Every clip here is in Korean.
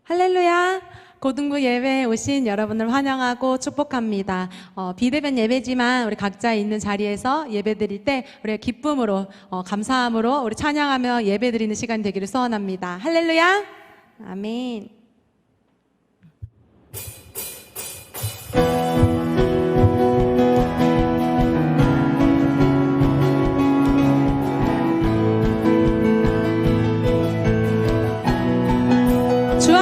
할렐루야! 고등부 예배에 오신 여러분을 환영하고 축복합니다. 비대면 예배지만 우리 각자 있는 자리에서 예배 드릴 때 우리가 기쁨으로 감사함으로 우리 찬양하며 예배 드리는 시간 되기를 소원합니다. 할렐루야! 아멘. 주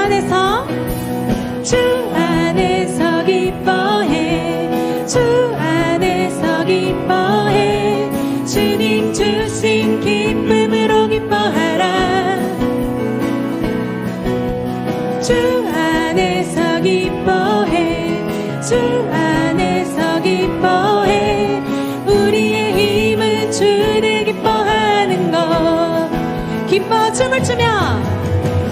안에서 기뻐해, 주 안에서 기뻐해, 주님 주신 기쁨으로 기뻐하라. 주 안에서 기뻐해, 주 안에서 기뻐해, 우리의 힘은 주를 기뻐하는 것. 기뻐 춤을 추며,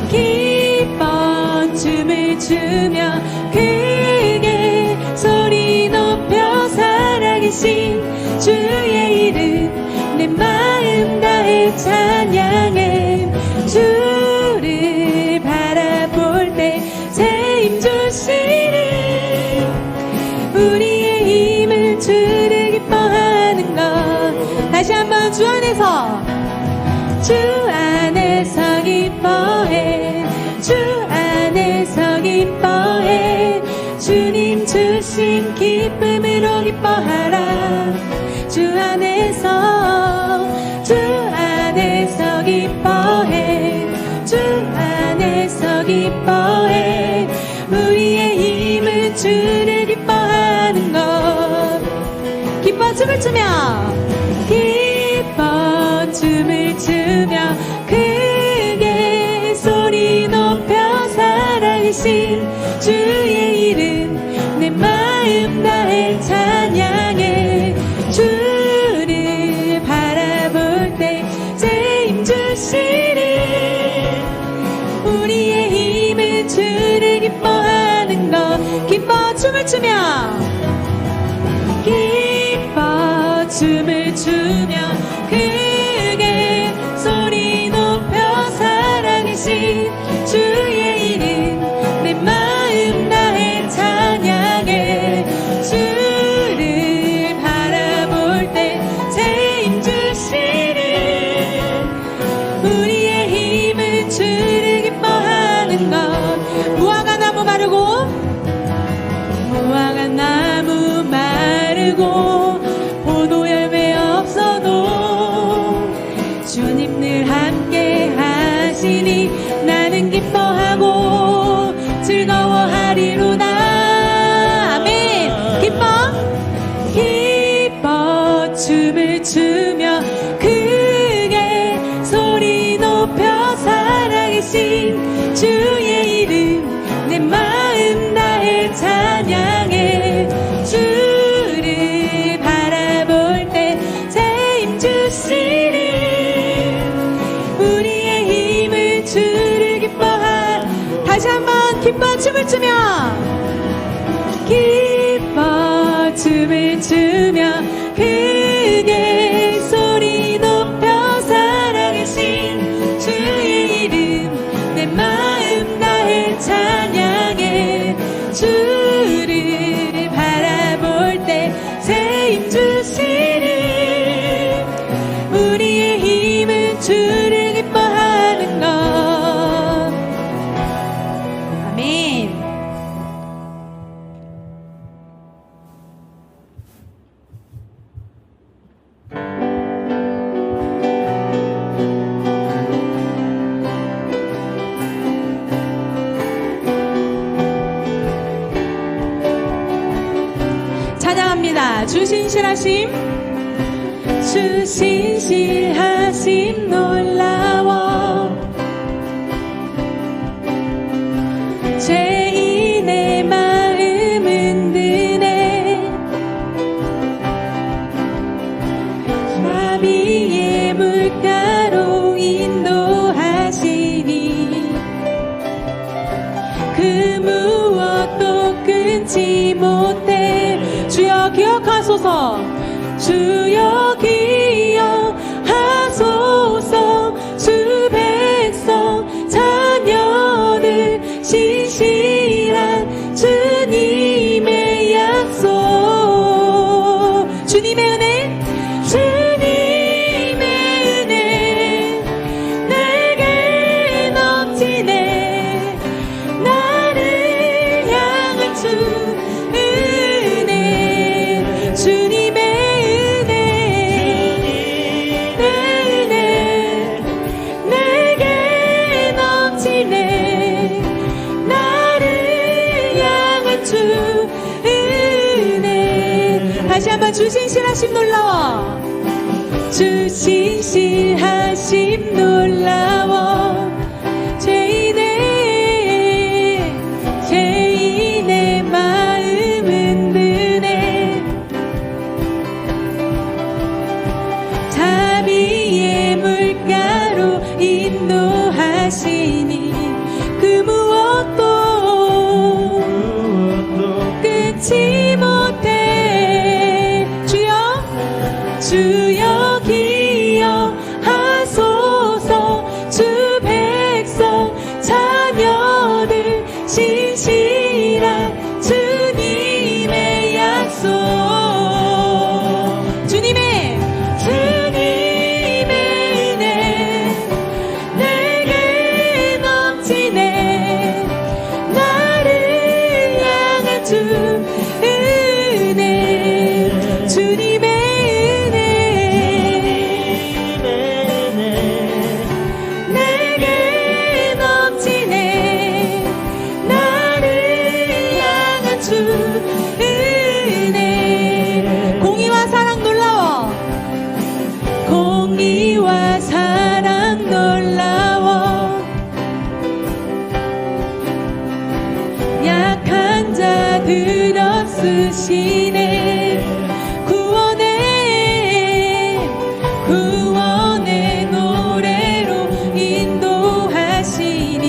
기뻐 춤을 추며 크게 소리 높여 살아계신 주의 이름 내 마음 다해 찬양해. 주를 바라볼 때 새 힘 주시니 우리의 힘은 주를 기뻐하는 것. 다시 한번 주 안에서, 주 안에서 기뻐해, 주 안에서 기뻐해, 주님 주신 기쁨으로 기뻐하라. 주 안에서, 주 안에서 기뻐해, 주 안에서 기뻐해, 우리의 힘은 주를 기뻐하는 것. 기뻐 춤을 추며, 기뻐 춤을 추며 크게 소리 높여 살아계신 주의 이름 내 마음 다해 찬양해. 주를 바라볼 때 새 힘 주시니 우리의 힘은 주를 기뻐하는 것. 기뻐 춤을 추며, 기뻐 춤을 추며 크게 소리 높여 살아계신 주의 이름 내 마음 다해 찬양해. 주를 바라볼 때 새 힘 주시니 우리의 힘은 주를 기뻐하는 것. 무화과 나무 마르고, 무화과 나무 마르고 포도 열매 없어도 주님 늘 함께 하시니 나는 기뻐하고 즐거워하리로다. 아멘. 기뻐 춤을 추며 크게 소리 높여 살아계신 주의 이름 내 마음 다해 찬양해. 주를 바라볼 때 새 힘 주시니 우리의 힘을 주를 기뻐하. 다시 한번 기뻐 춤을 추며, 기뻐 춤을 추며 크게 소리 높여 살아계신 주의 이름 내 마음 다해 찬양해. 주를 바라볼 때 새 힘 주시니 우리의 힘은 주를 기뻐하는 것. 아멘. 찬양합니다. 주 신실하심, 주 신실하심 놀라워. 죄인의 마음 흔드네. 자비의 물가로 인도하시니 그 무엇도 끊지 못해. 주여 기억하소서, 주여 기억하소서. 주 백성 자녀들 한번 주신실하심 놀라워. 주신실하심 놀라워. 죄인의 마음 흔드네. 자비의 물가로 인도하시니 그 무엇도 끊지 못해. 주여 기억하소서. 주 백성 자녀들 신실한 주님의 약속. 주님의 은혜 내게 넘치네. 나를 향한 주 은혜. 주님의 내게 넘치네. 나를 향한 주 은혜. 공의와 사랑 놀라워. 공의와 사랑 놀라워. 약한 자들어 쓰시네. 구원의 노래로 인도하시니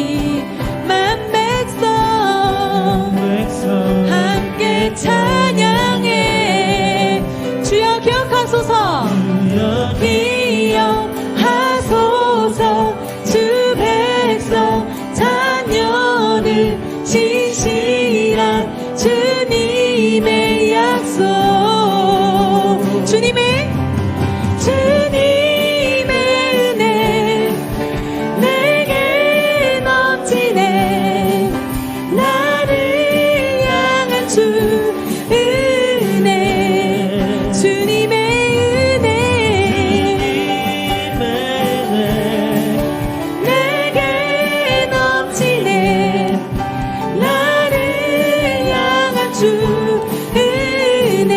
만백성 함께 찬양해. 주여 기억하소서. 기억하소서. 주 백성 자녀들 신실한 주님의 약속. 주님의 은혜 내게 넘치네. 나를 향한 주 은혜. 주님의 은혜 내게 넘치네. 나를 향한 주 은혜.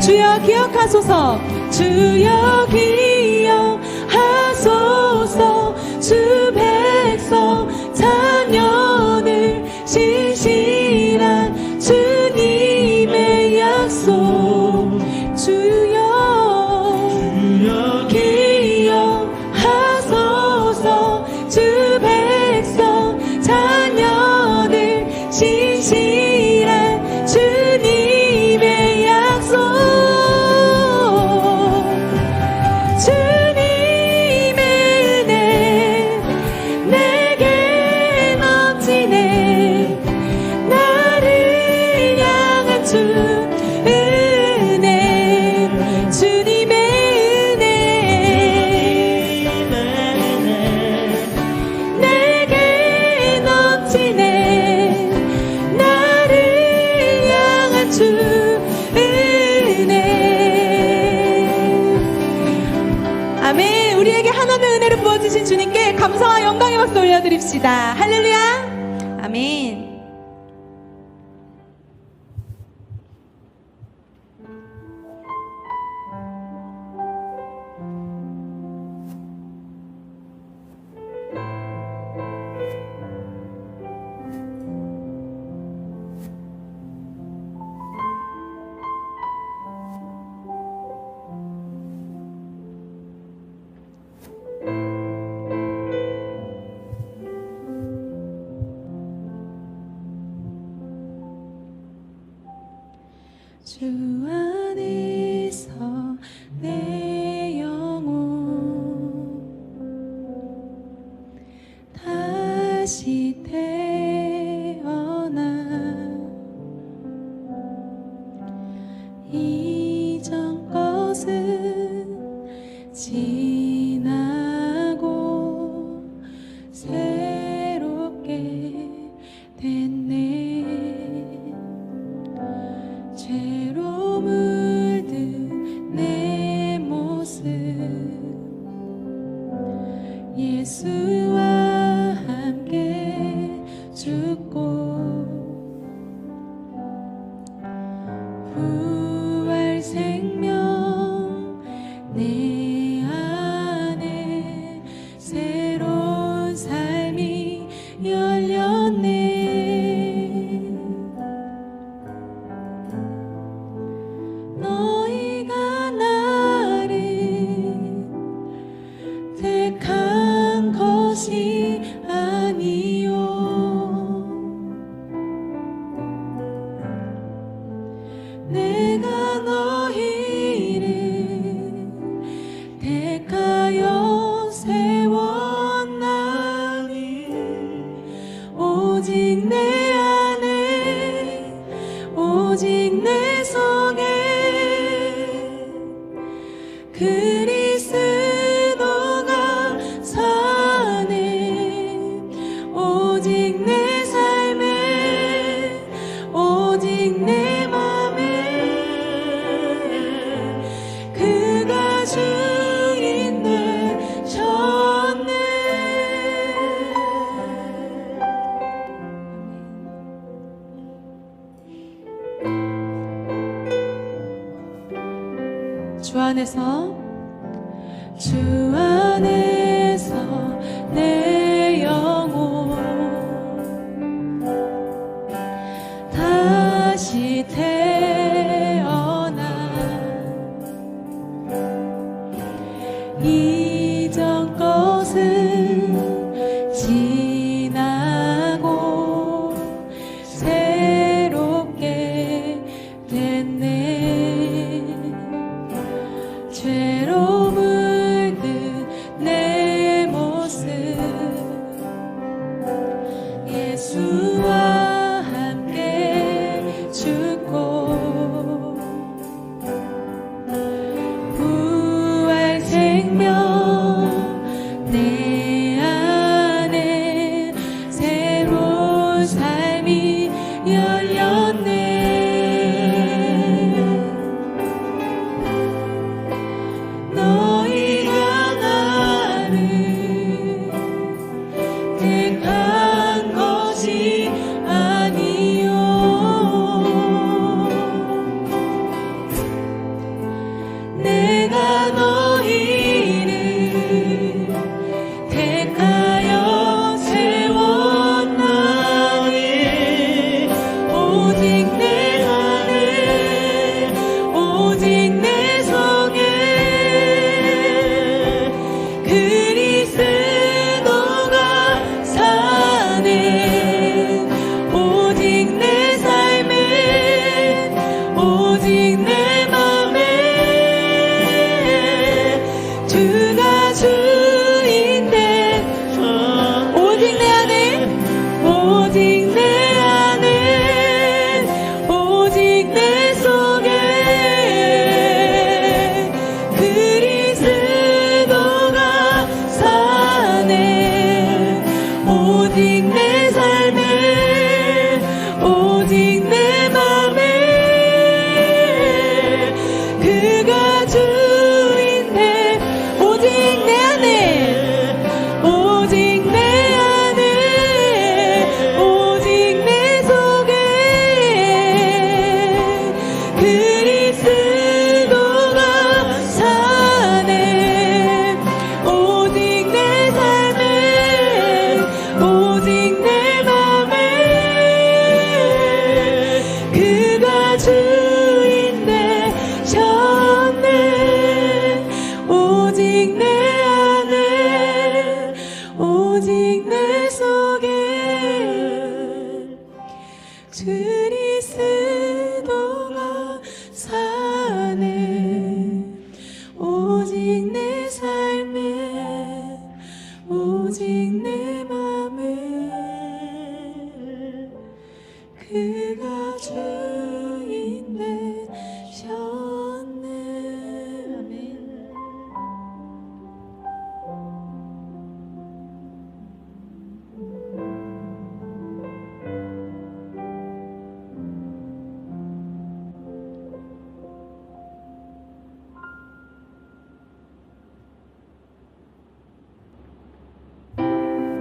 주여 기억하소서. 주여 기억하소서. 주 백성 자녀들 신실한 주님의 약속. 주여 기억하소서. 주 백성 자녀들 신실한 주님의 약속. 주님의 은혜 내게 넘치네. 나를 향한 주 은혜. 주님의 은혜 내게 넘치네. 나를 향한 주 은혜. 아멘. 우리에게 하나님의 은혜를 부어주신 주님께 감사와 영광의 박수 올려드립시다. 할렐루야. 아멘. 주 안에서 내 영혼 다시 태어나 이전 것은 지나고 새롭게 됐네. 죄로 물든 내 모습 예수와 함께 죽고 부활 택한 것이 아니요 내가 너희를 택하여 세웠나니 오직 내 안에 오직 내 속에 그리스도가 사네 오직 내 삶에 오직 내 맘에 그가 주인 되셨네 주 안에서 내 영혼 다시 태어나 이전 것은 지나고 새롭게 됐네 죄로 물든 내 모습 예수와 함께 죽고 부활 생명 내 안에 새로운 삶이 열렸네 너희가 나를 택한 것이 아니요 내가 너희를 택하여 세웠나니 오직 내 안에 오직 내 속에 그리스도가 사네 오직 내 삶에 오직 내 맘에 주가 주인 되 오직 내 안에 오직 내 안에 오직 내 속에 그리스도가 사네 오직 내 삶에 오직 내 맘에 그가 주인 되 오직 내 안에 오직 내 안에 오직 내 속에 그리스도가 사네 오직 내 삶에 오직 내 맘에 그가 주인 되셨네 오직 내 안에 오직 내 속에 그리스도가 사네 오직 내 삶에 오직 내 맘에 그가 주인 되셨네 아멘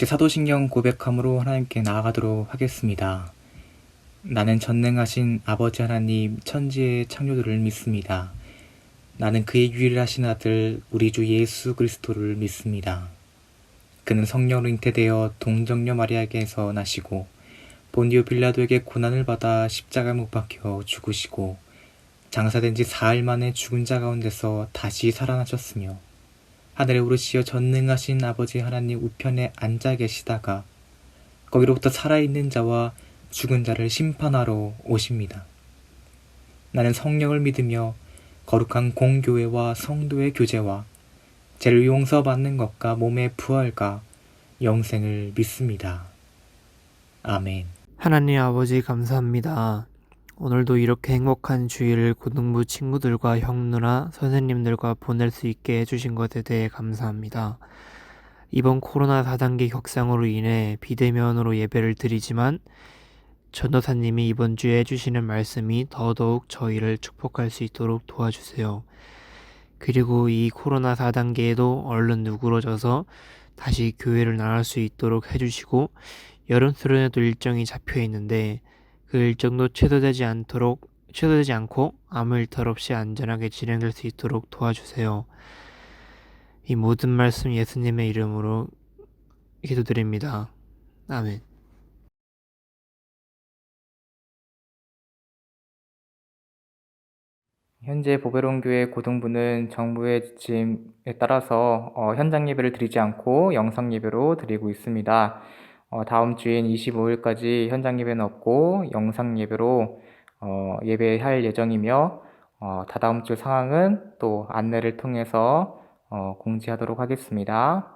같이 사도신경 고백함으로 하나님께 나아가도록 하겠습니다. 나는 전능하신 아버지 하나님 천지의 창조주를 믿습니다. 나는 그의 유일하신 아들 우리 주 예수 그리스도를 믿습니다. 그는 성령으로 잉태되어 동정녀 마리아에게서 나시고 본디오 빌라도에게 고난을 받아 십자가에 못 박혀 죽으시고 장사된 지 사흘 만에 죽은 자 가운데서 다시 살아나셨으며 하늘에 오르시어 전능하신 아버지 하나님 우편에 앉아 계시다가 거기로부터 살아있는 자와 죽은 자를 심판하러 오십니다. 나는 성령을 믿으며 거룩한 공교회와 성도의 교제와 죄를 용서받는 것과 몸의 부활과 영생을 믿습니다. 아멘. 하나님 아버지 감사합니다. 오늘도 이렇게 행복한 주일을 고등부 친구들과 형 누나 선생님들과 보낼 수 있게 해주신 것에 대해 감사합니다. 이번 코로나 4단계 격상으로 인해 비대면으로 예배를 드리지만 전도사님이 이번 주에 해주시는 말씀이 더더욱 저희를 축복할 수 있도록 도와주세요. 그리고 이 코로나 4단계에도 얼른 누그러져서 다시 교회를 나갈 수 있도록 해주시고 여름 수련회도 일정이 잡혀 있는데 그 일정도 취소되지 않고 아무 일탈 없이 안전하게 진행될 수 있도록 도와주세요. 이 모든 말씀 예수님의 이름으로 기도드립니다. 아멘. 현재 보배론교회 고등부는 정부의 지침에 따라서 현장 예배를 드리지 않고 영상 예배로 드리고 있습니다. 다음 주인 25일까지 현장 예배는 없고 영상 예배로 예배할 예정이며 다다음 주 상황은 또 안내를 통해서 공지하도록 하겠습니다.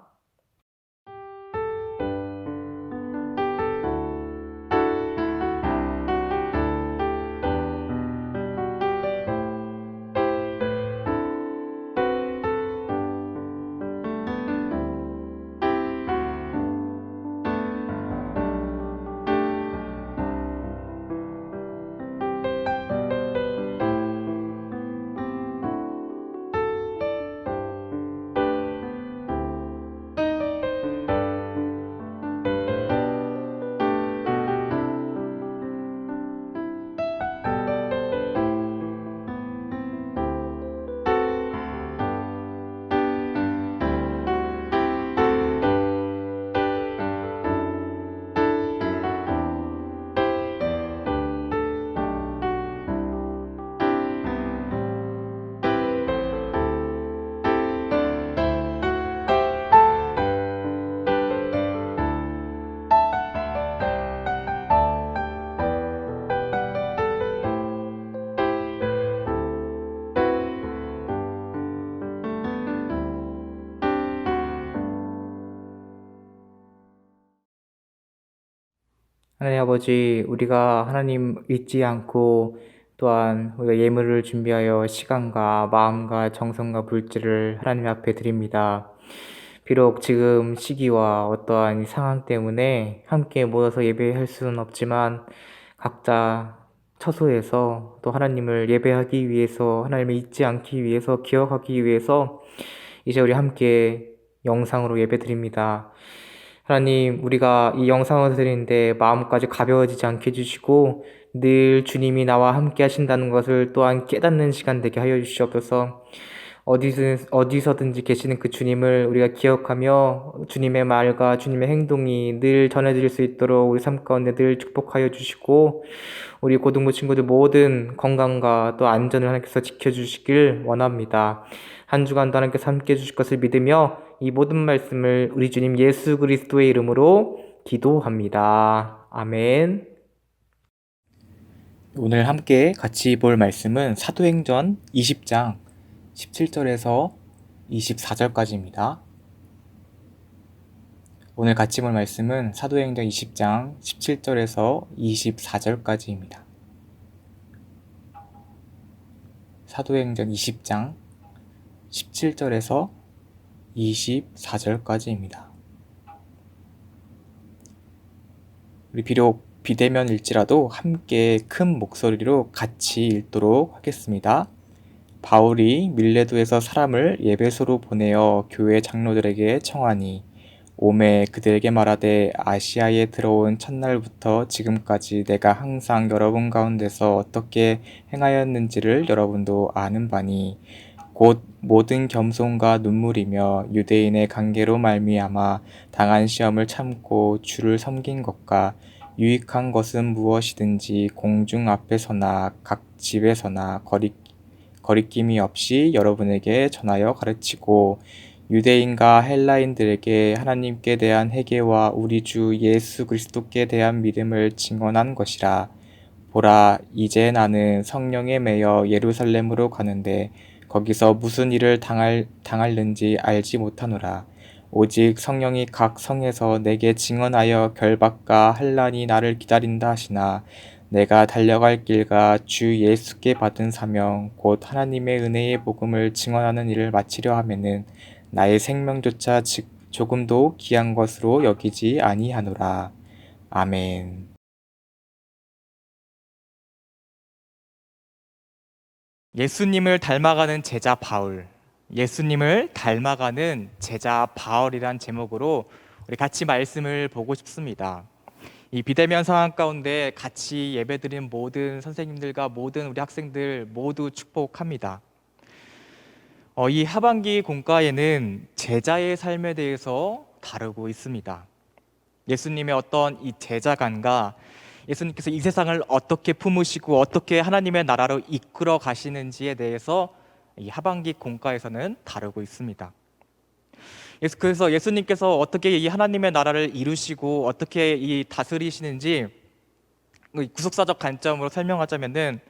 하나님 아버지, 우리가 하나님 잊지 않고 또한 우리가 예물을 준비하여 시간과 마음과 정성과 물질을 하나님 앞에 드립니다. 비록 지금 시기와 어떠한 상황 때문에 함께 모여서 예배할 수는 없지만 각자 처소에서 또 하나님을 예배하기 위해서, 하나님을 잊지 않기 위해서, 기억하기 위해서 이제 우리 함께 영상으로 예배 드립니다. 하나님, 우리가 이 영상을 드리는데 마음까지 가벼워지지 않게 해주시고 늘 주님이 나와 함께 하신다는 것을 또한 깨닫는 시간 되게 하여 주시옵소서. 어디서든지 계시는 그 주님을 우리가 기억하며 주님의 말과 주님의 행동이 늘 전해질 수 있도록 우리 삶 가운데 늘 축복하여 주시고 우리 고등부 친구들 모든 건강과 또 안전을 하나님께서 지켜주시길 원합니다. 한 주간도 하나님께서 함께 해주실 것을 믿으며 이 모든 말씀을 우리 주님 예수 그리스도의 이름으로 기도합니다. 아멘. 오늘 함께 같이 볼 말씀은 사도행전 20장 17절에서 24절까지입니다. 오늘 같이 볼 말씀은 사도행전 20장 17절에서 24절까지입니다. 사도행전 20장 17절에서 24절까지입니다. 우리 비록 비대면일지라도 함께 큰 목소리로 같이 읽도록 하겠습니다. 바울이 밀레도에서 사람을 예배소로 보내어 교회 장로들에게 청하니 오매 그들에게 말하되 아시아에 들어온 첫날부터 지금까지 내가 항상 여러분 가운데서 어떻게 행하였는지를 여러분도 아는 바니 곧 모든 겸손과 눈물이며 유대인의 관계로 말미암아 당한 시험을 참고 주를 섬긴 것과 유익한 것은 무엇이든지 공중 앞에서나 각 집에서나 거리낌이 없이 여러분에게 전하여 가르치고 유대인과 헬라인들에게 하나님께 대한 회개와 우리 주 예수 그리스도께 대한 믿음을 증언한 것이라. 보라, 이제 나는 성령에 매여 예루살렘으로 가는데 거기서 무슨 일을 당할는지 알지 못하노라. 오직 성령이 각 성에서 내게 증언하여 결박과 환난이 나를 기다린다 하시나 내가 달려갈 길과 주 예수께 받은 사명 곧 하나님의 은혜의 복음을 증언하는 일을 마치려 하면은 나의 생명조차 조금도 귀한 것으로 여기지 아니하노라. 아멘. 예수님을 닮아가는 제자 바울, 예수님을 닮아가는 제자 바울이란 제목으로 우리 같이 말씀을 보고 싶습니다. 이 비대면 상황 가운데 같이 예배드린 모든 선생님들과 모든 우리 학생들 모두 축복합니다. 이 하반기 공과에는 제자의 삶에 대해서 다루고 있습니다. 예수님의 어떤 이 제자관과 예수님께서 이 세상을 어떻게 품으시고 어떻게 하나님의 나라로 이끌어 가시는지에 대해서 이 하반기 공과에서는 다루고 있습니다. 그래서 예수님께서 어떻게 이 하나님의 나라를 이루시고 어떻게 이 다스리시는지 구속사적 관점으로 설명하자면은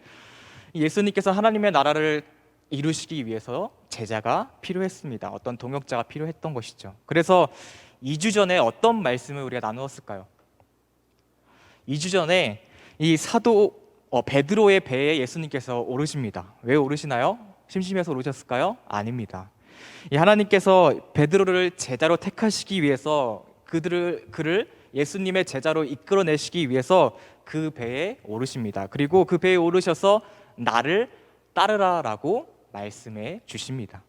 예수님께서 하나님의 나라를 이루시기 위해서 제자가 필요했습니다. 어떤 동역자가 필요했던 것이죠. 그래서 2주 전에 어떤 말씀을 우리가 나누었을까요? 2주 전에 이 사도 베드로의 배에 예수님께서 오르십니다. 왜 오르시나요? 심심해서 오르셨을까요? 아닙니다. 이 하나님께서 베드로를 제자로 택하시기 위해서 그를 예수님의 제자로 이끌어내시기 위해서 그 배에 오르십니다. 그리고 그 배에 오르셔서 나를 따르라라고 말씀해 주십니다.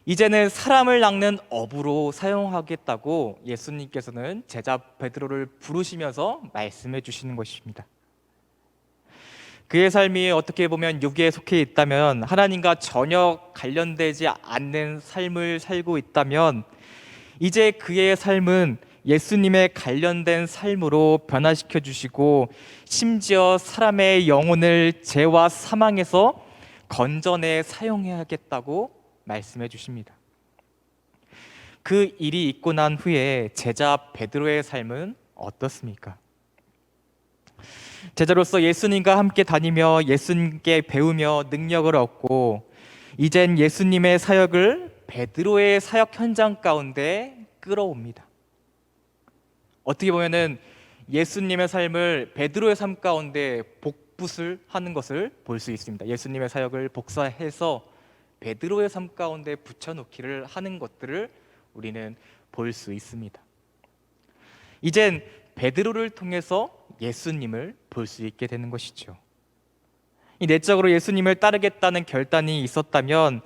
이제는 사람을 낚는 어부로 사용하겠다고 예수님께서는 제자 베드로를 부르시면서 말씀해 주시는 것입니다. 그의 삶이 어떻게 보면 육에 속해 있다면, 하나님과 전혀 관련되지 않는 삶을 살고 있다면, 이제 그의 삶은 예수님의 관련된 삶으로 변화시켜 주시고 심지어 사람의 영혼을 죄와 사망에서 건져내 사용해야겠다고 말씀해 주십니다. 그 일이 있고 난 후에 제자 베드로의 삶은 어떻습니까? 제자로서 예수님과 함께 다니며 예수님께 배우며 능력을 얻고 이젠 예수님의 사역을 베드로의 사역 현장 가운데 끌어옵니다. 어떻게 보면은 예수님의 삶을 베드로의 삶 가운데 복붙을 하는 것을 볼 수 있습니다. 예수님의 사역을 복사해서 베드로의 삶 가운데 붙여놓기를 하는 것들을 우리는 볼 수 있습니다. 이젠 베드로를 통해서 예수님을 볼 수 있게 되는 것이죠. 이 내적으로 예수님을 따르겠다는 결단이 있었다면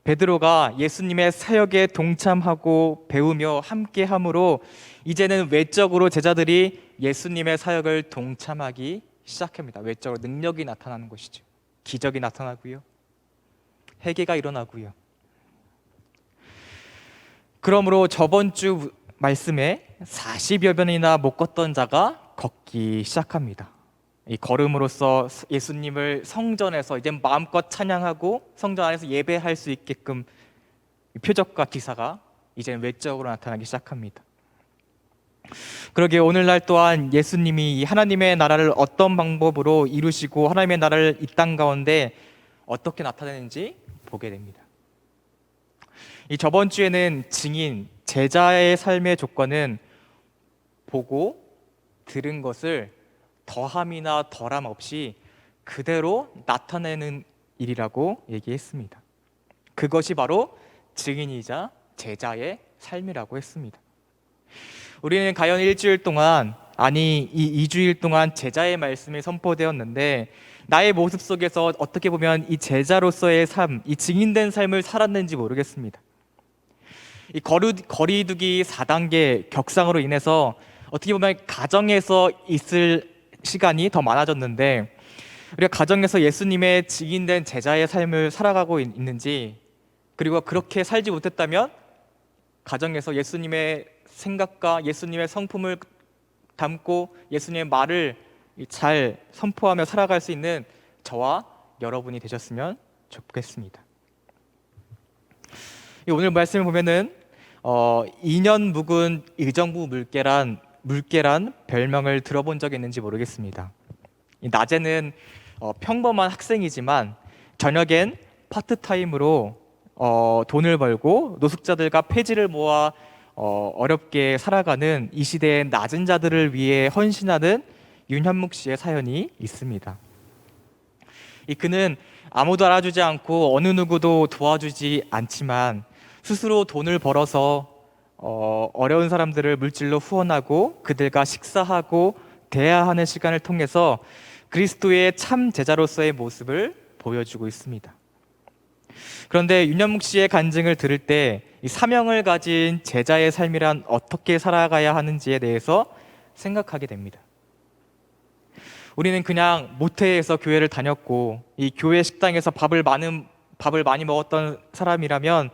베드로가 예수님의 사역에 동참하고 배우며 함께함으로 이제는 외적으로 제자들이 예수님의 사역을 동참하기 시작합니다. 외적으로 능력이 나타나는 것이죠. 기적이 나타나고요. 회개가 일어나고요. 그러므로 저번 주 말씀에 40여 번이나 못 걷던 자가 걷기 시작합니다. 이 걸음으로써 예수님을 성전에서 이제 마음껏 찬양하고 성전 안에서 예배할 수 있게끔 표적과 기사가 이제 외적으로 나타나기 시작합니다. 그러게 오늘날 또한 예수님이 하나님의 나라를 어떤 방법으로 이루시고 하나님의 나라를 이 땅 가운데 어떻게 나타내는지 보게 됩니다. 이 저번 주에는 증인, 제자의 삶의 조건은 보고 들은 것을 더함이나 덜함 없이 그대로 나타내는 일이라고 얘기했습니다. 그것이 바로 증인이자 제자의 삶이라고 했습니다. 우리는 과연 일주일 동안, 아니 이 2주일 동안 제자의 말씀이 선포되었는데 나의 모습 속에서 어떻게 보면 이 제자로서의 삶, 이 증인된 삶을 살았는지 모르겠습니다. 이 거리두기 4단계 격상으로 인해서 어떻게 보면 가정에서 있을 시간이 더 많아졌는데, 우리가 가정에서 예수님의 증인된 제자의 삶을 살아가고 있는지, 그리고 그렇게 살지 못했다면 가정에서 예수님의 생각과 예수님의 성품을 담고 예수님의 말을 잘 선포하며 살아갈 수 있는 저와 여러분이 되셨으면 좋겠습니다. 오늘 말씀을 보면은 2년 묵은 의정부 물개란 별명을 들어본 적이 있는지 모르겠습니다. 낮에는 평범한 학생이지만 저녁엔 파트타임으로 돈을 벌고 노숙자들과 폐지를 모아 어렵게 살아가는 이 시대의 낮은 자들을 위해 헌신하는 윤현묵 씨의 사연이 있습니다. 그는 아무도 알아주지 않고 어느 누구도 도와주지 않지만 스스로 돈을 벌어서 어려운 사람들을 물질로 후원하고 그들과 식사하고 대화하는 시간을 통해서 그리스도의 참 제자로서의 모습을 보여주고 있습니다. 그런데 윤현묵 씨의 간증을 들을 때 이 사명을 가진 제자의 삶이란 어떻게 살아가야 하는지에 대해서 생각하게 됩니다. 우리는 그냥 모태에서 교회를 다녔고 이 교회 식당에서 밥을 많이 먹었던 사람이라면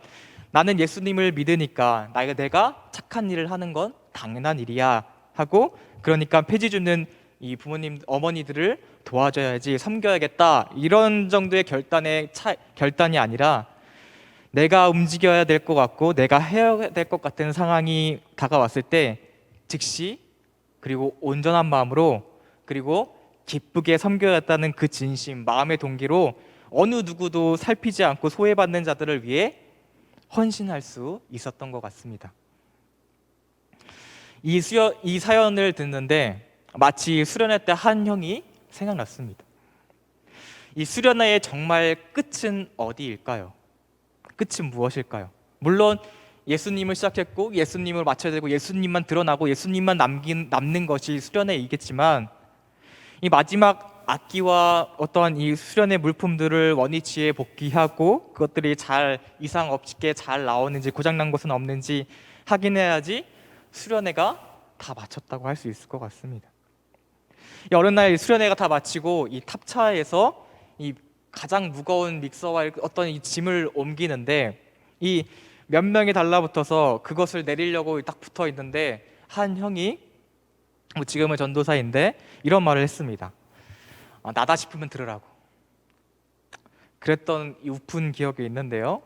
나는 예수님을 믿으니까 내가 착한 일을 하는 건 당연한 일이야 하고, 그러니까 폐지 주는 이 부모님 어머니들을 도와줘야지, 섬겨야겠다, 이런 정도의 결단이 아니라 내가 움직여야 될 것 같고 내가 해야 될 것 같은 상황이 다가왔을 때 즉시 그리고 온전한 마음으로 그리고 기쁘게 섬겨야겠다는 그 진심, 마음의 동기로 어느 누구도 살피지 않고 소외받는 자들을 위해 헌신할 수 있었던 것 같습니다. 이 사연을 듣는데 마치 수련회 때 한 형이 생각났습니다. 이 수련회의 정말 끝은 어디일까요? 끝은 무엇일까요? 물론 예수님을 시작했고 예수님을 마쳐야 되고 예수님만 드러나고 예수님만 남는 것이 수련회이겠지만, 이 마지막 악기와 어떠한 이 수련의 물품들을 원위치에 복귀하고 그것들이 잘 이상 없게 잘 나오는지 고장난 것은 없는지 확인해야지 수련회가 다 마쳤다고 할 수 있을 것 같습니다. 어느 날 수련회가 다 마치고 이 탑차에서 이 가장 무거운 믹서와 어떤 이 짐을 옮기는데 이 몇 명이 달라붙어서 그것을 내리려고 딱 붙어 있는데 한 형이 지금은 전도사인데 이런 말을 했습니다. 나다 싶으면 들으라고. 그랬던 이 우픈 기억이 있는데요.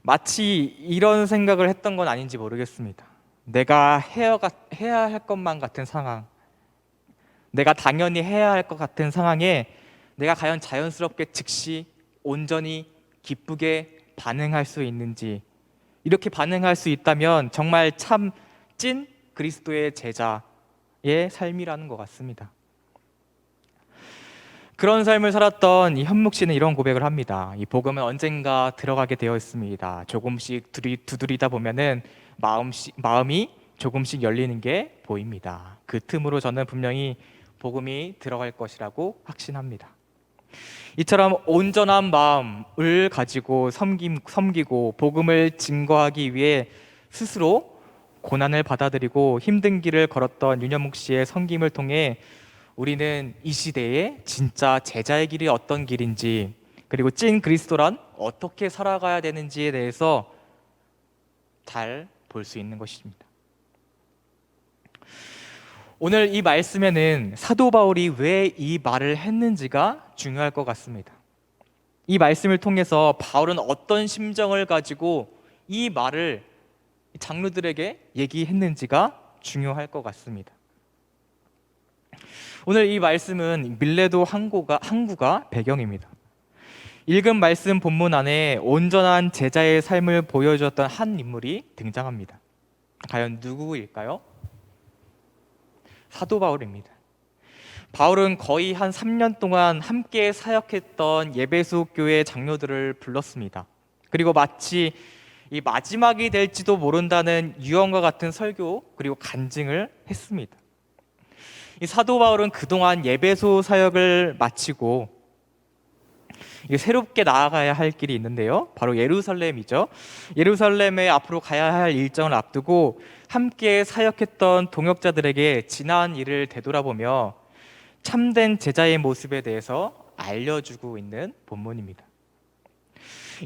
마치 이런 생각을 했던 건 아닌지 모르겠습니다. 내가 해야 할 것만 같은 상황, 내가 당연히 해야 할 것 같은 상황에 내가 과연 자연스럽게 즉시 온전히 기쁘게 반응할 수 있는지, 이렇게 반응할 수 있다면 정말 참 찐 그리스도의 제자의 삶이라는 것 같습니다. 그런 삶을 살았던 이 현묵 씨는 이런 고백을 합니다. 이 복음은 언젠가 들어가게 되어 있습니다. 조금씩 두드리다 보면은 마음이 조금씩 열리는 게 보입니다. 그 틈으로 저는 분명히 복음이 들어갈 것이라고 확신합니다. 이처럼 온전한 마음을 가지고 섬기고 복음을 증거하기 위해 스스로 고난을 받아들이고 힘든 길을 걸었던 윤현묵 씨의 섬김을 통해 우리는 이 시대에 진짜 제자의 길이 어떤 길인지, 그리고 찐 그리스도란 어떻게 살아가야 되는지에 대해서 잘 볼 수 있는 것입니다. 오늘 이 말씀에는 사도 바울이 왜 이 말을 했는지가 중요할 것 같습니다. 이 말씀을 통해서 바울은 어떤 심정을 가지고 이 말을 장로들에게 얘기했는지가 중요할 것 같습니다. 오늘 이 말씀은 밀레도 항구가 배경입니다. 읽은 말씀 본문 안에 온전한 제자의 삶을 보여주었던 한 인물이 등장합니다. 과연 누구일까요? 사도 바울입니다. 바울은 거의 한 3년 동안 함께 사역했던 예배소 교회 장로들을 불렀습니다. 그리고 마치 이 마지막이 될지도 모른다는 유언과 같은 설교 그리고 간증을 했습니다. 이 사도 바울은 그동안 예배소 사역을 마치고 이게 새롭게 나아가야 할 길이 있는데요. 바로 예루살렘이죠. 예루살렘에 앞으로 가야 할 일정을 앞두고 함께 사역했던 동역자들에게 지난 일을 되돌아보며 참된 제자의 모습에 대해서 알려주고 있는 본문입니다.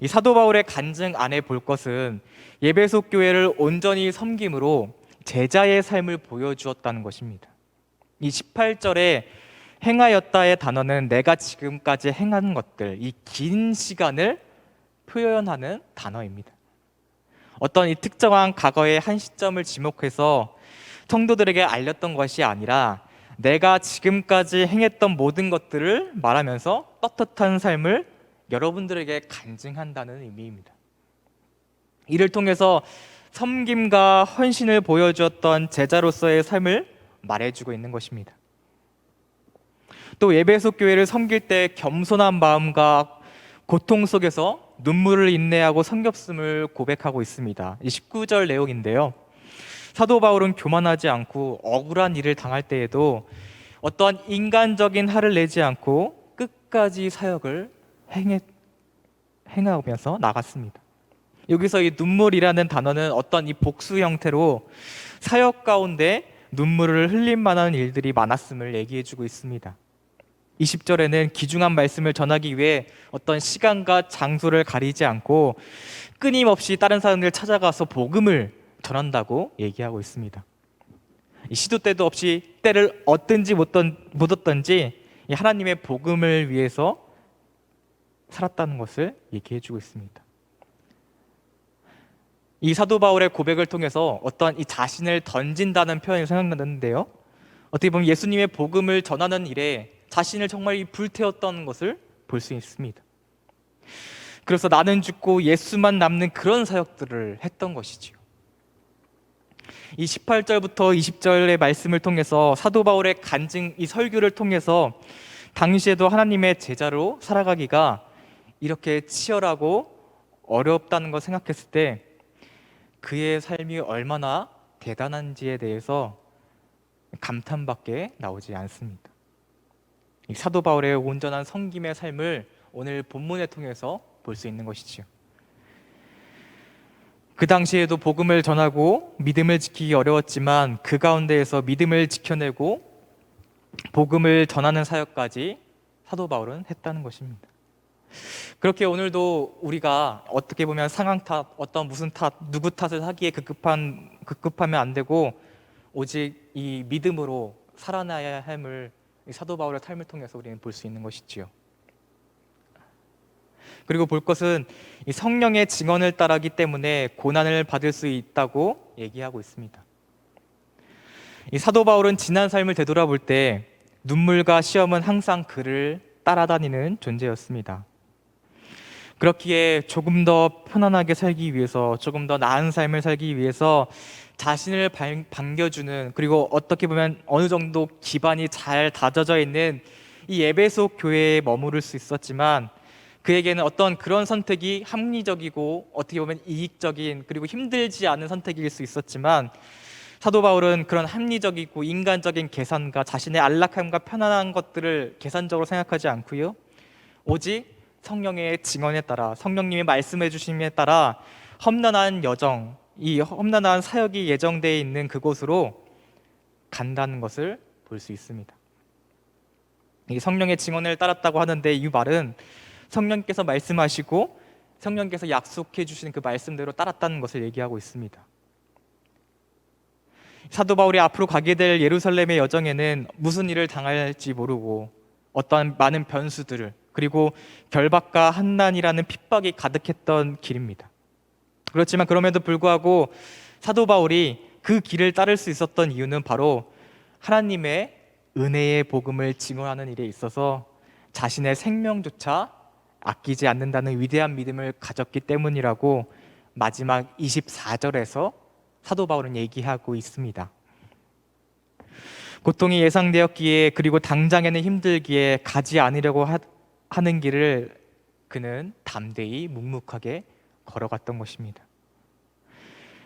이 사도 바울의 간증 안에 볼 것은 예배소 교회를 온전히 섬김으로 제자의 삶을 보여주었다는 것입니다. 이 18절에 행하였다의 단어는 내가 지금까지 행한 것들, 이 긴 시간을 표현하는 단어입니다. 어떤 이 특정한 과거의 한 시점을 지목해서 성도들에게 알렸던 것이 아니라 내가 지금까지 행했던 모든 것들을 말하면서 떳떳한 삶을 여러분들에게 간증한다는 의미입니다. 이를 통해서 섬김과 헌신을 보여주었던 제자로서의 삶을 말해주고 있는 것입니다. 또 예배소 교회를 섬길 때 겸손한 마음과 고통 속에서 눈물을 인내하고 섬겼음을 고백하고 있습니다. 이 19절 내용인데요. 사도 바울은 교만하지 않고 억울한 일을 당할 때에도 어떠한 인간적인 화를 내지 않고 끝까지 사역을 행하면서 나갔습니다. 여기서 이 눈물이라는 단어는 어떤 이 복수 형태로 사역 가운데 눈물을 흘릴 만한 일들이 많았음을 얘기해주고 있습니다. 20절에는 귀중한 말씀을 전하기 위해 어떤 시간과 장소를 가리지 않고 끊임없이 다른 사람들을 찾아가서 복음을 전한다고 얘기하고 있습니다. 시도 때도 없이 때를 얻든지 못 얻든지 하나님의 복음을 위해서 살았다는 것을 얘기해주고 있습니다. 이 사도 바울의 고백을 통해서 어떤 이 자신을 던진다는 표현이 생각나는데요. 어떻게 보면 예수님의 복음을 전하는 일에 자신을 정말 불태웠던 것을 볼 수 있습니다. 그래서 나는 죽고 예수만 남는 그런 사역들을 했던 것이지요. 이 18절부터 20절의 말씀을 통해서 사도 바울의 간증, 이 설교를 통해서 당시에도 하나님의 제자로 살아가기가 이렇게 치열하고 어렵다는 걸 생각했을 때 그의 삶이 얼마나 대단한지에 대해서 감탄밖에 나오지 않습니다. 이 사도 바울의 온전한 섬김의 삶을 오늘 본문을 통해서 볼 수 있는 것이지요. 그 당시에도 복음을 전하고 믿음을 지키기 어려웠지만 그 가운데에서 믿음을 지켜내고 복음을 전하는 사역까지 사도 바울은 했다는 것입니다. 그렇게 오늘도 우리가 어떻게 보면 상황 탓, 어떤 무슨 탓, 누구 탓을 하기에 급급하면 안 되고 오직 이 믿음으로 살아나야 함을 사도 바울의 삶을 통해서 우리는 볼 수 있는 것이지요. 그리고 볼 것은 이 성령의 증언을 따르기 때문에 고난을 받을 수 있다고 얘기하고 있습니다. 이 사도 바울은 지난 삶을 되돌아볼 때 눈물과 시험은 항상 그를 따라다니는 존재였습니다. 그렇기에 조금 더 편안하게 살기 위해서, 조금 더 나은 삶을 살기 위해서 자신을 반겨주는, 그리고 어떻게 보면 어느 정도 기반이 잘 다져져 있는 이 에베소 교회에 머무를 수 있었지만 그에게는 어떤 그런 선택이 합리적이고 어떻게 보면 이익적인, 그리고 힘들지 않은 선택일 수 있었지만 사도 바울은 그런 합리적이고 인간적인 계산과 자신의 안락함과 편안한 것들을 계산적으로 생각하지 않고요, 오직 성령의 증언에 따라, 성령님이 말씀해 주심에 따라 험난한 여정, 이 험난한 사역이 예정되어 있는 그곳으로 간다는 것을 볼 수 있습니다. 이 성령의 증언을 따랐다고 하는데 이 말은 성령께서 말씀하시고 성령께서 약속해 주신 그 말씀대로 따랐다는 것을 얘기하고 있습니다. 사도 바울이 앞으로 가게 될 예루살렘의 여정에는 무슨 일을 당할지 모르고 어떠한 많은 변수들을, 그리고 결박과 한난이라는 핍박이 가득했던 길입니다. 그렇지만 그럼에도 불구하고 사도 바울이 그 길을 따를 수 있었던 이유는 바로 하나님의 은혜의 복음을 증언하는 일에 있어서 자신의 생명조차 아끼지 않는다는 위대한 믿음을 가졌기 때문이라고 마지막 24절에서 사도 바울은 얘기하고 있습니다. 고통이 예상되었기에, 그리고 당장에는 힘들기에 가지 않으려고 하는 길을 그는 담대히 묵묵하게 걸어갔던 것입니다.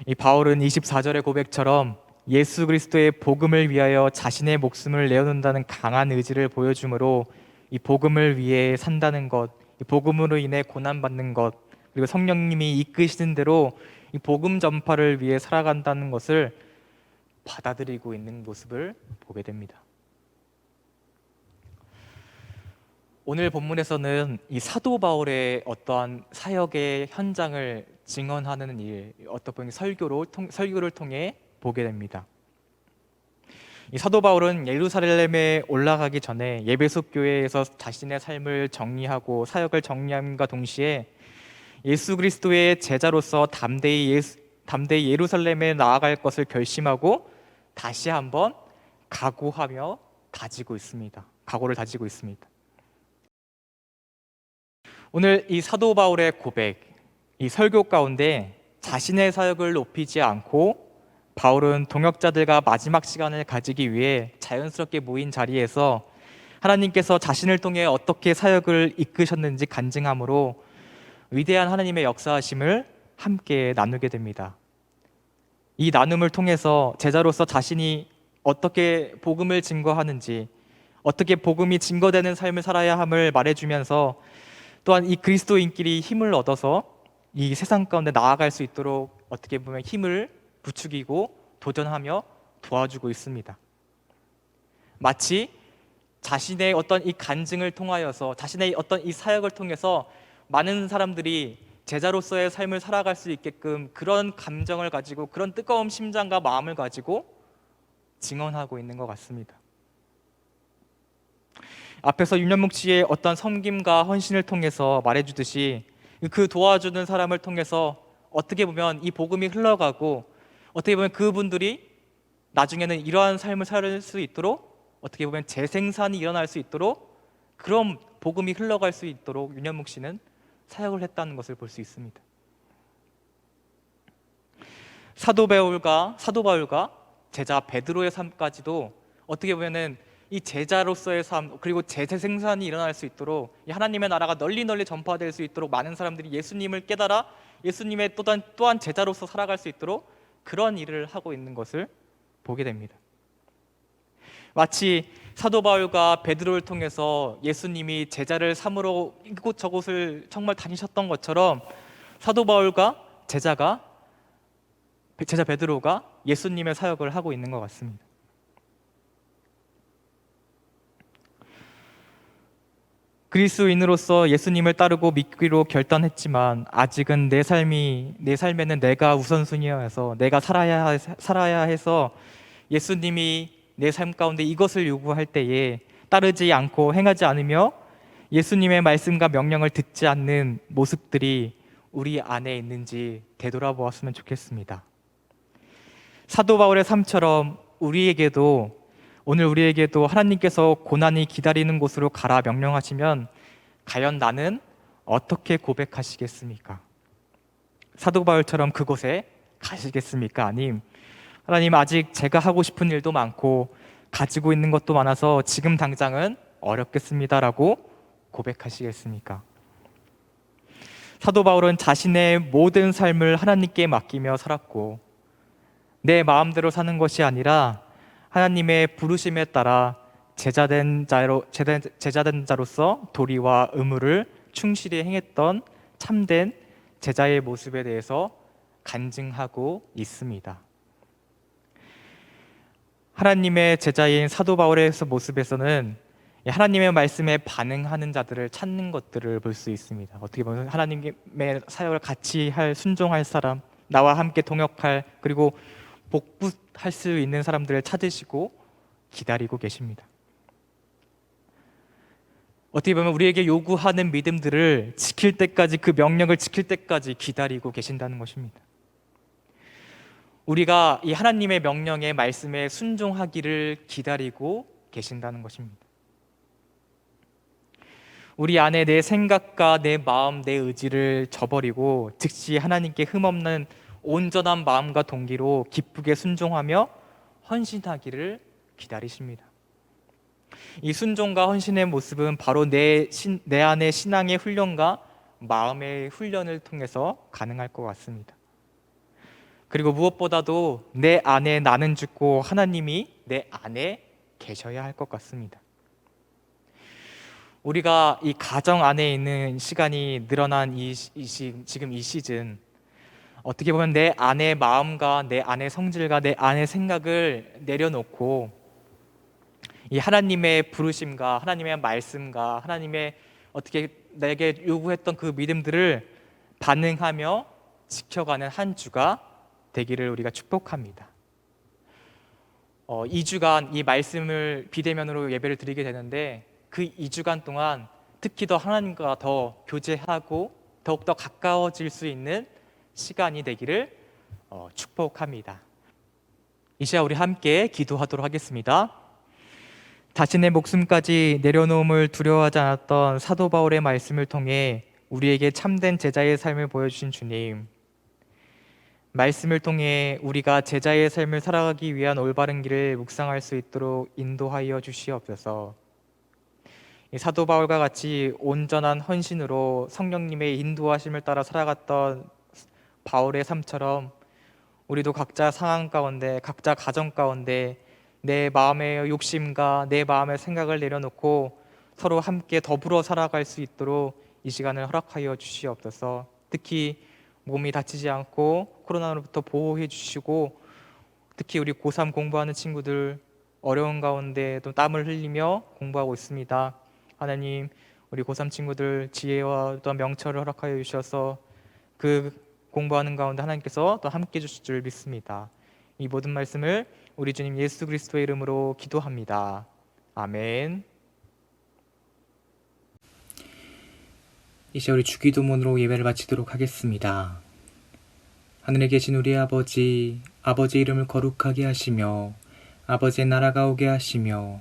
이 바울은 24절의 고백처럼 예수 그리스도의 복음을 위하여 자신의 목숨을 내어놓는다는 강한 의지를 보여주므로 이 복음을 위해 산다는 것, 이 복음으로 인해 고난받는 것, 그리고 성령님이 이끄시는 대로 이 복음 전파를 위해 살아간다는 것을 받아들이고 있는 모습을 보게 됩니다. 오늘 본문에서는 이 사도 바울의 어떠한 사역의 현장을 증언하는 일, 어떤 보면 설교를 통해 보게 됩니다. 이 사도 바울은 예루살렘에 올라가기 전에 예배소 교회에서 자신의 삶을 정리하고 사역을 정리함과 동시에 예수 그리스도의 제자로서 담대히 예루살렘에 나아갈 것을 결심하고 다시 한번 각오를 다지고 있습니다. 오늘 이 사도 바울의 고백, 이 설교 가운데 자신의 사역을 높이지 않고 바울은 동역자들과 마지막 시간을 가지기 위해 자연스럽게 모인 자리에서 하나님께서 자신을 통해 어떻게 사역을 이끄셨는지 간증함으로 위대한 하나님의 역사하심을 함께 나누게 됩니다. 이 나눔을 통해서 제자로서 자신이 어떻게 복음을 증거하는지, 어떻게 복음이 증거되는 삶을 살아야 함을 말해주면서 또한 이 그리스도인끼리 힘을 얻어서 이 세상 가운데 나아갈 수 있도록 어떻게 보면 힘을 부추기고 도전하며 도와주고 있습니다. 마치 자신의 어떤 이 간증을 통하여서, 자신의 어떤 이 사역을 통해서 많은 사람들이 제자로서의 삶을 살아갈 수 있게끔 그런 감정을 가지고, 그런 뜨거운 심장과 마음을 가지고 증언하고 있는 것 같습니다. 앞에서 윤현묵 씨의 어떤 섬김과 헌신을 통해서 말해주듯이 그 도와주는 사람을 통해서 어떻게 보면 이 복음이 흘러가고, 어떻게 보면 그분들이 나중에는 이러한 삶을 살 수 있도록, 어떻게 보면 재생산이 일어날 수 있도록, 그런 복음이 흘러갈 수 있도록 윤현묵 씨는 사역을 했다는 것을 볼 수 있습니다. 사도 바울과 제자 베드로의 삶까지도 어떻게 보면은 이 제자로서의 삶, 그리고 재생산이 일어날 수 있도록, 이 하나님의 나라가 널리 전파될 수 있도록, 많은 사람들이 예수님을 깨달아 예수님의 또한 제자로서 살아갈 수 있도록 그런 일을 하고 있는 것을 보게 됩니다. 마치 사도 바울과 베드로를 통해서 예수님이 제자를 삼으러 이곳저곳을 정말 다니셨던 것처럼 사도 바울과 제자 베드로가 예수님의 사역을 하고 있는 것 같습니다. 그리스도인으로서 예수님을 따르고 믿기로 결단했지만 아직은 내 삶에는 내가 우선순위여서 내가 살아야 해서 예수님이 내 삶 가운데 이것을 요구할 때에 따르지 않고 행하지 않으며 예수님의 말씀과 명령을 듣지 않는 모습들이 우리 안에 있는지 되돌아보았으면 좋겠습니다. 사도 바울의 삶처럼 오늘 우리에게도 하나님께서 고난이 기다리는 곳으로 가라 명령하시면 과연 나는 어떻게 고백하시겠습니까? 사도 바울처럼 그곳에 가시겠습니까? 아님 하나님, 아직 제가 하고 싶은 일도 많고 가지고 있는 것도 많아서 지금 당장은 어렵겠습니다라고 고백하시겠습니까? 사도 바울은 자신의 모든 삶을 하나님께 맡기며 살았고, 내 마음대로 사는 것이 아니라 하나님의 부르심에 따라 제자된 자로서 도리와 의무를 충실히 행했던 참된 제자의 모습에 대해서 간증하고 있습니다. 하나님의 제자인 사도 바울의 모습에서는 하나님의 말씀에 반응하는 자들을 찾는 것들을 볼 수 있습니다. 어떻게 보면 하나님의 사역을 같이 순종할 사람, 나와 함께 동역할, 그리고 복붙할 수 있는 사람들을 찾으시고 기다리고 계십니다. 어떻게 보면 우리에게 요구하는 믿음들을 지킬 때까지, 그 명령을 지킬 때까지 기다리고 계신다는 것입니다. 우리가 이 하나님의 명령의 말씀에 순종하기를 기다리고 계신다는 것입니다. 우리 안에 내 생각과 내 마음, 내 의지를 저버리고 즉시 하나님께 흠없는 온전한 마음과 동기로 기쁘게 순종하며 헌신하기를 기다리십니다. 이 순종과 헌신의 모습은 바로 내 안의 신앙의 훈련과 마음의 훈련을 통해서 가능할 것 같습니다. 그리고 무엇보다도 내 안에 나는 죽고 하나님이 내 안에 계셔야 할 것 같습니다. 우리가 이 가정 안에 있는 시간이 늘어난 지금 이 시즌, 어떻게 보면 내 안의 마음과 내 안의 성질과 내 안의 생각을 내려놓고 이 하나님의 부르심과 하나님의 말씀과 하나님의 어떻게 내게 요구했던 그 믿음들을 반응하며 지켜가는 한 주가 되기를 우리가 축복합니다. 2주간 이 말씀을 비대면으로 예배를 드리게 되는데, 그 2주간 동안 특히 더 하나님과 더 교제하고 더욱더 가까워질 수 있는 시간이 되기를 축복합니다. 이 시간 우리 함께 기도하도록 하겠습니다. 자신의 목숨까지 내려놓음을 두려워하지 않았던 사도 바울의 말씀을 통해 우리에게 참된 제자의 삶을 보여주신 주님, 말씀을 통해 우리가 제자의 삶을 살아가기 위한 올바른 길을 묵상할 수 있도록 인도하여 주시옵소서. 이 사도 바울과 같이 온전한 헌신으로 성령님의 인도하심을 따라 살아갔던 바울의 삶처럼 우리도 각자 상황 가운데, 각자 가정 가운데 내 마음의 욕심과 내 마음의 생각을 내려놓고 서로 함께 더불어 살아갈 수 있도록 이 시간을 허락하여 주시옵소서. 특히 몸이 다치지 않고 코로나로부터 보호해 주시고, 특히 우리 고3 공부하는 친구들 어려운 가운데 또 땀을 흘리며 공부하고 있습니다. 하나님, 우리 고3 친구들 지혜와 또 명철을 허락하여 주셔서 그 공부하는 가운데 하나님께서 또 함께 해주실 줄 믿습니다. 이 모든 말씀을 우리 주님 예수 그리스도의 이름으로 기도합니다. 아멘. 이제 우리 주기도문으로 예배를 마치도록 하겠습니다. 하늘에 계신 우리 아버지, 아버지의 이름을 거룩하게 하시며 아버지의 나라가 오게 하시며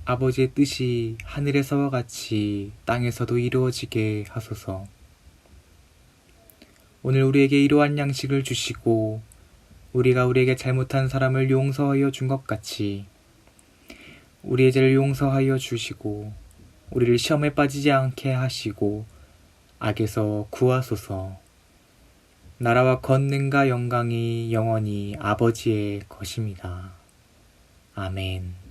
아버지의 뜻이 하늘에서와 같이 땅에서도 이루어지게 하소서. 오늘 우리에게 이러한 양식을 주시고 우리가 우리에게 잘못한 사람을 용서하여 준 것 같이 우리의 죄를 용서하여 주시고 우리를 시험에 빠지지 않게 하시고 악에서 구하소서. 나라와 권능과 영광이 영원히 아버지의 것입니다. 아멘.